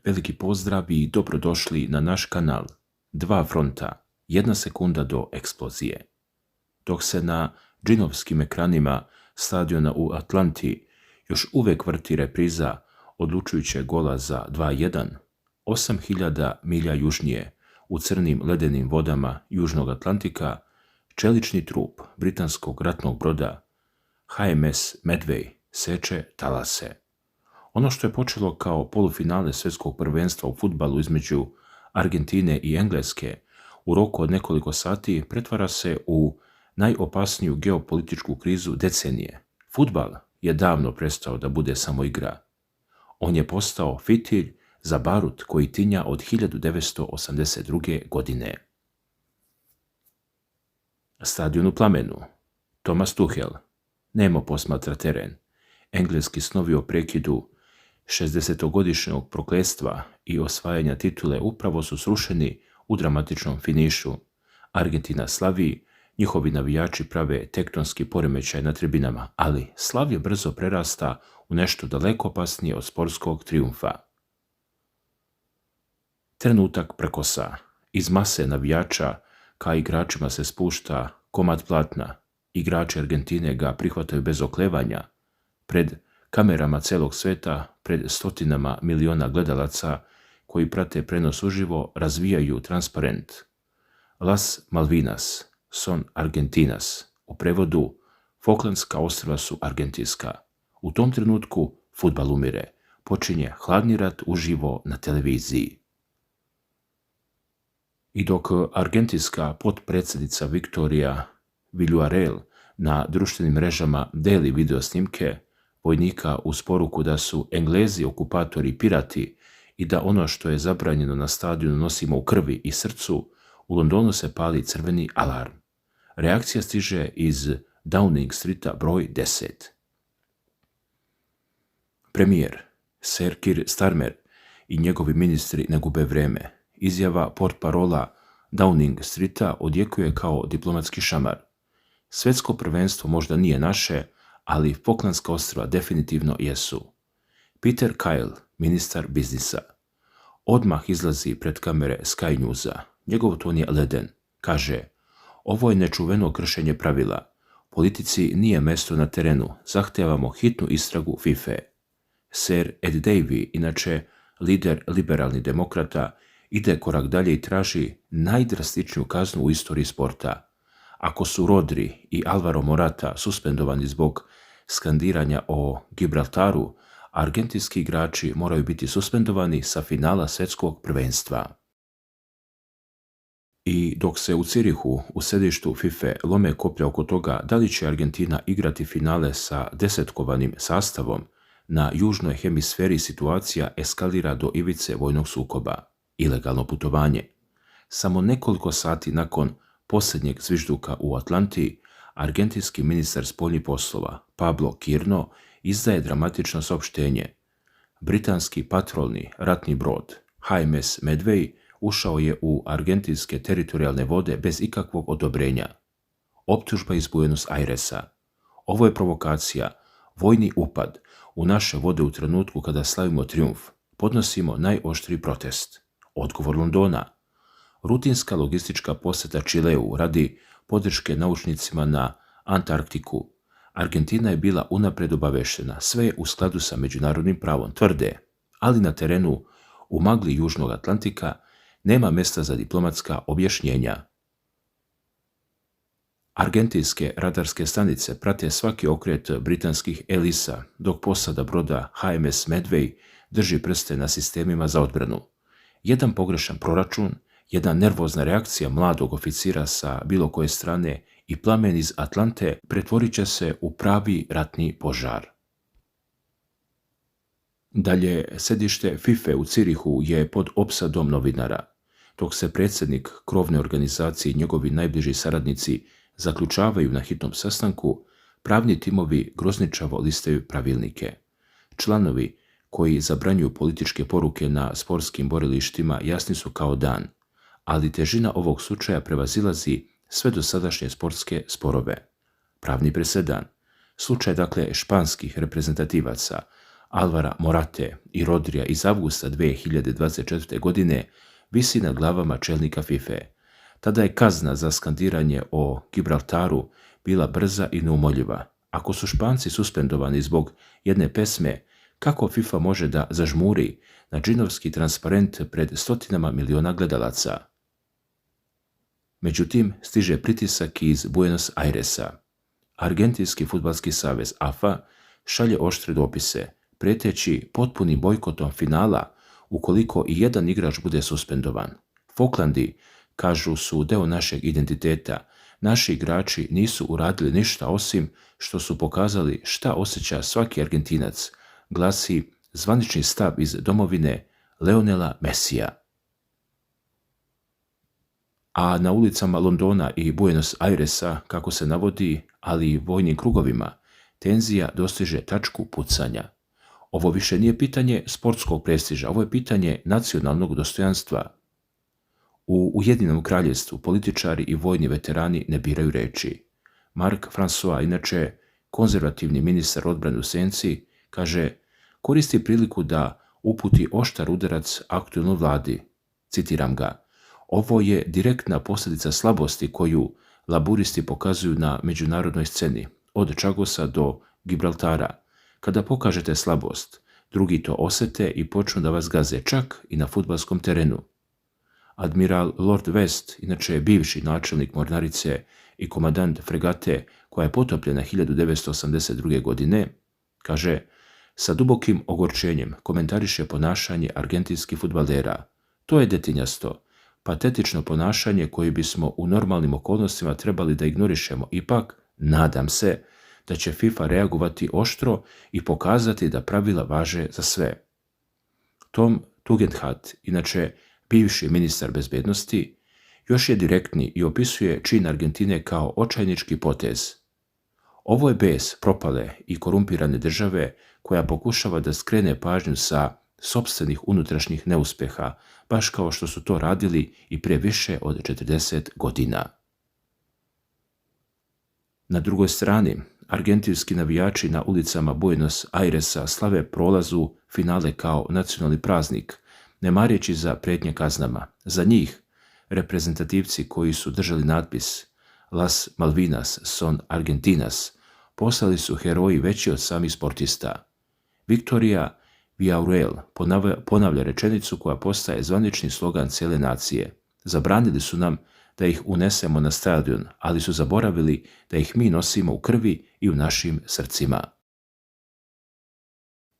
Veliki pozdrav i dobrodošli na naš kanal. 2 fronta, 1 sekunda do eksplozije. Dok se na džinovskim ekranima stadiona u Atlanti još uvek vrti repriza odlučujućeg gola za 2:1, 8000 milja južnije, u crnim ledenim vodama Južnog Atlantika, čelični trup britanskog ratnog broda HMS Medway seče talase. Ono što je počelo kao polufinale svjetskog prvenstva u fudbalu između Argentine i Engleske u roku od nekoliko sati pretvara se u najopasniju geopolitičku krizu decenije. Fudbal je davno prestao da bude samo igra. On je postao fitilj za barut koji tinja od 1982. godine. Stadion u plamenu. Thomas Tuchel. Nemo posmatra teren. Engleski snovi o prekidu 60-godišnjeg prokletstva i osvajanja titule upravo su srušeni u dramatičnom finišu. Argentina slavi, njihovi navijači prave tektonski poremećaj na tribinama, ali slavlje brzo prerasta u nešto daleko opasnije od sportskog trijumfa. Trenutak prkosa. Iz mase navijača ka igračima se spušta komad platna. Igrači Argentine ga prihvataju bez oklevanja. Pred kamerama celog sveta, pred stotinama miliona gledalaca koji prate prenos uživo, razvijaju transparent. Las Malvinas son Argentinas, u prevodu Falklandska ostrva su argentinska. U tom trenutku fudbal umire. Počinje hladni rat uživo na televiziji. I dok argentinska potpredsjednica Victoria Villarreal na društvenim mrežama deli video snimke vojnika uz poruku da su Englezi okupatori i pirati i da ono što je zabranjeno na stadionu nosimo u krvi i srcu, u Londonu se pali crveni alarm. Reakcija stiže iz Downing Streeta broj 10. Premijer Sir Keir Starmer i njegovi ministri ne gube vreme. Izjava portparola Downing Streeta odjekuje kao diplomatski šamar. Svjetsko prvenstvo možda nije naše, ali Falklandska ostrva definitivno jesu. Peter Kyle, ministar biznisa, odmah izlazi pred kamere Sky Newsa. Njegov ton je leden. Kaže, ovo je nečuveno kršenje pravila. Politici nije mesto na terenu. Zahtijevamo hitnu istragu FIFA. Sir Ed Davey, inače lider liberalnih demokrata, ide korak dalje i traži najdrastičniju kaznu u istoriji sporta. Ako su Rodri i Alvaro Morata suspendovani zbog skandiranja o Gibraltaru, argentinski igrači moraju biti suspendovani sa finala svjetskog prvenstva. I dok se u Cirihu, u sedištu FIFA, lome koplja oko toga da li će Argentina igrati finale sa desetkovanim sastavom, na južnoj hemisferi situacija eskalira do ivice vojnog sukoba. Ilegalno putovanje. Samo nekoliko sati nakon posljednjeg zvižduka u Atlanti, argentinski ministar spoljnih poslova Pablo Kirno izdaje dramatično saopštenje. Britanski patrolni ratni brod HMS Medway ušao je u argentinske teritorijalne vode bez ikakvog odobrenja. Optužba iz Buenos Airesa. Ovo je provokacija, vojni upad u naše vode u trenutku kada slavimo trijumf. Podnosimo najoštriji protest. Odgovor Londona. Rutinska logistička posjeta Čileu radi podrške naučnicima na Antarktiku. Argentina je bila unaprijed obaveštena, sve je u skladu sa međunarodnim pravom, tvrde, ali na terenu u magli Južnog Atlantika nema mjesta za diplomatska objašnjenja. Argentinske radarske stanice prate svaki okret britanskih elisa, dok posada broda HMS Medway drži prste na sistemima za odbranu. Jedan pogrešan proračun, jedna nervozna reakcija mladog oficira sa bilo koje strane i plamen iz Atlante pretvorit će se u pravi ratni požar. Dalje, sedište FIFA u Cirihu je pod opsadom novinara. Dok se predsjednik krovne organizacije i njegovi najbliži saradnici zaključavaju na hitnom sastanku, pravni timovi grozničavo listaju pravilnike. Članovi koji zabranjuju političke poruke na sportskim borilištima jasni su kao dan, ali težina ovog slučaja prevazilazi sve dosadašnje sportske sporove. Pravni presedan. Slučaj dakle španskih reprezentativaca Alvara Morate i Rodrija iz avgusta 2024. godine visi nad glavama čelnika FIFA. Tada je kazna za skandiranje o Gibraltaru bila brza i neumoljiva. Ako su Španci suspendovani zbog jedne pesme, kako FIFA može da zažmuri na džinovski transparent pred stotinama miliona gledalaca? Međutim, stiže pritisak iz Buenos Airesa. Argentinski fudbalski savez AFA šalje oštre dopise, preteći potpunim bojkotom finala ukoliko i jedan igrač bude suspendovan. Falklandi, kažu, su deo našeg identiteta. Naši igrači nisu uradili ništa osim što su pokazali šta osjeća svaki Argentinac, glasi zvanični stav iz domovine Leonela Messija. A na ulicama Londona i Buenos Airesa, kako se navodi, ali i vojnim krugovima, tenzija dostiže tačku pucanja. Ovo više nije pitanje sportskog prestiža, ovo je pitanje nacionalnog dostojanstva. U Ujedinjenom kraljevstvu političari i vojni veterani ne biraju reči. Mark François, inače konzervativni ministar odbrane u senci, kaže, koristi priliku da uputi oštar udarac aktuelnoj vladi. Citiram ga, ovo je direktna posljedica slabosti koju laburisti pokazuju na međunarodnoj sceni, od Čagosa do Gibraltara. Kada pokažete slabost, drugi to osete i počnu da vas gaze, čak i na fudbalskom terenu. Admiral Lord West, inače bivši načelnik mornarice i komandant fregate koja je potopljena 1982. godine, kaže, sa dubokim ogorčenjem komentariše ponašanje argentinskih fudbalera. To je detinjasto, patetično ponašanje koje bismo u normalnim okolnostima trebali da ignorišemo. Ipak, nadam se da će FIFA reagovati oštro i pokazati da pravila važe za sve. Tom Tugendhat, inače bivši ministar bezbednosti, još je direktni i opisuje čin Argentine kao očajnički potez. Ovo je bes propale i korumpirane države koja pokušava da skrene pažnju sa sopstvenih unutrašnjih neuspeha, baš kao što su to radili i pre više od 40 godina. Na drugoj strani, argentinski navijači na ulicama Buenos Airesa slave prolazu finale kao nacionalni praznik, ne mareći za prijetnje kaznama. Za njih, reprezentativci koji su držali natpis Las Malvinas son Argentinas postali su heroji veći od samih sportista. Victoria Villarreal ponavlja rečenicu koja postaje zvanični slogan cijele nacije. Zabranili su nam da ih unesemo na stadion, ali su zaboravili da ih mi nosimo u krvi i u našim srcima.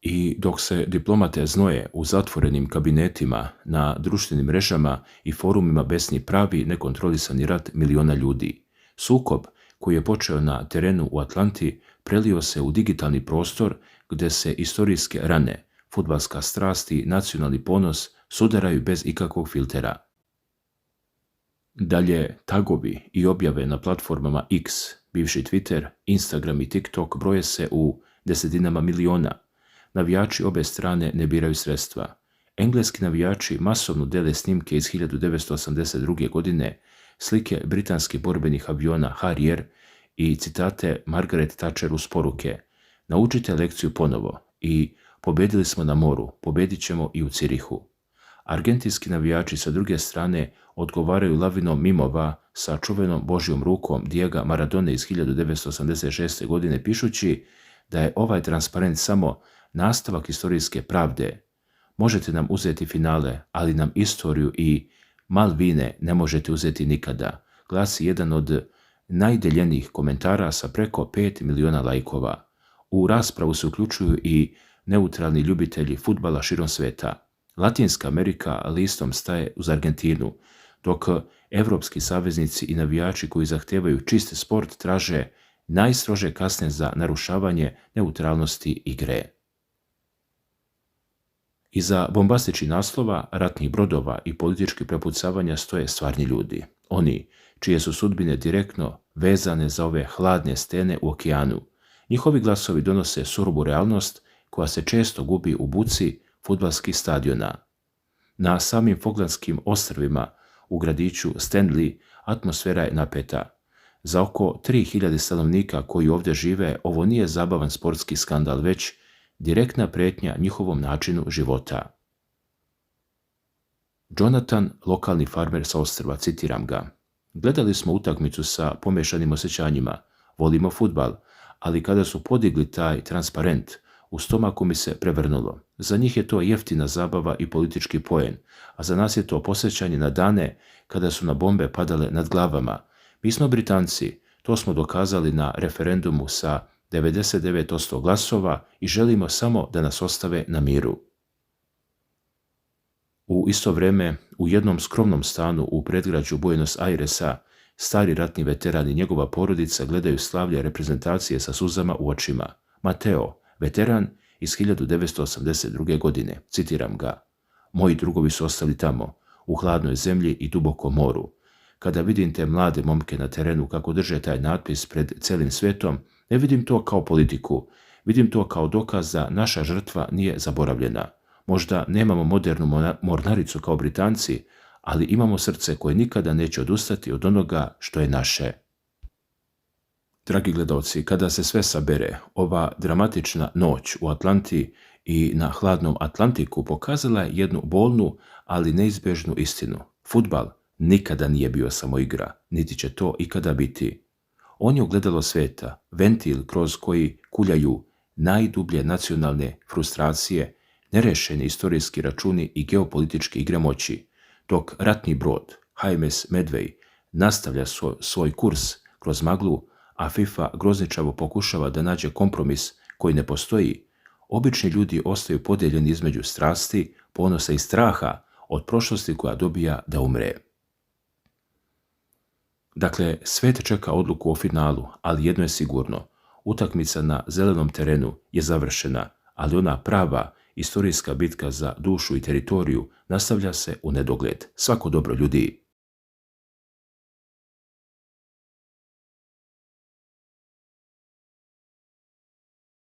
I dok se diplomate znoje u zatvorenim kabinetima, na društvenim mrežama i forumima besni pravi nekontrolisani rat miliona ljudi, sukob koji je počeo na terenu u Atlanti prelio se u digitalni prostor gdje se istorijske rane, fudbalska strast i nacionalni ponos sudaraju bez ikakvog filtera. Dalje, tagovi i objave na platformama X, bivši Twitter, Instagram i TikTok broje se u desetinama miliona. Navijači obe strane ne biraju sredstva. Engleski navijači masovno dele snimke iz 1982. godine, slike britanskih borbenih aviona Harrier i citate Margaret Thatcher uz poruke: naučite lekciju ponovo i pobedili smo na moru, pobedit ćemo i u Cirihu. Argentinski navijači sa druge strane odgovaraju lavinom mimova sa čuvenom Božjom rukom Diega Maradone iz 1986. godine pišući da je ovaj transparent samo nastavak istorijske pravde. Možete nam uzeti finale, ali nam istoriju i Malvine ne možete uzeti nikada, glasi jedan od najdeljenijih komentara sa preko 5 miliona lajkova. U raspravu se uključuju i neutralni ljubitelji fudbala širom sveta. Latinska Amerika listom staje uz Argentinu, dok evropski saveznici i navijači koji zahtevaju čist sport traže najstrože kazne za narušavanje neutralnosti igre. Iza bombastičnih naslova, ratnih brodova i političkih prepucavanja stoje stvarni ljudi. Oni čije su sudbine direktno vezane za ove hladne stene u okeanu. Njihovi glasovi donose surovu realnost koja se često gubi u buci fudbalskih stadiona. Na samim Falklandskim ostrvima u gradiću Stanley atmosfera je napeta. Za oko 3000 stanovnika koji ovdje žive ovo nije zabavan sportski skandal, već direktna prijetnja njihovom načinu života. Jonathan, lokalni farmer sa ostrva, citiram ga. Gledali smo utakmicu sa pomešanim osjećanjima, volimo fudbal, ali kada su podigli taj transparent, u stomaku mi se prevrnulo. Za njih je to jeftina zabava i politički poen, a za nas je to posjećanje na dane kada su na bombe padale nad glavama. Mi smo Britanci, to smo dokazali na referendumu sa 99% glasova i želimo samo da nas ostave na miru. U isto vrijeme, u jednom skromnom stanu u predgrađu Buenos Airesa, stari ratni veteran i njegova porodica gledaju slavlje reprezentacije sa suzama u očima. Mateo, veteran iz 1982. godine, citiram ga. Moji drugovi su ostali tamo, u hladnoj zemlji i dubokom moru. Kada vidim te mlade momke na terenu kako drže taj natpis pred celim svijetom, ne vidim to kao politiku, vidim to kao dokaz da naša žrtva nije zaboravljena. Možda nemamo modernu mornaricu kao Britanci, ali imamo srce koje nikada neće odustati od onoga što je naše. Dragi gledalci, kada se sve sabere, ova dramatična noć u Atlanti i na hladnom Atlantiku pokazala je jednu bolnu, ali neizbježnu istinu. Fudbal nikada nije bio samo igra, niti će to ikada biti. On je ogledalo svijeta, ventil kroz koji kuljaju najdublje nacionalne frustracije, nerešeni istorijski računi i geopolitičke igre moći, dok ratni brod HMS Medvej nastavlja svoj kurs kroz maglu, a FIFA grozničavo pokušava da nađe kompromis koji ne postoji, obični ljudi ostaju podijeljeni između strasti, ponosa i straha od prošlosti koja dobija da umre. Dakle, svijet čeka odluku o finalu, ali jedno je sigurno. Utakmica na zelenom terenu je završena, ali ona prava istorijska bitka za dušu i teritoriju nastavlja se u nedogled. Svako dobro, ljudi!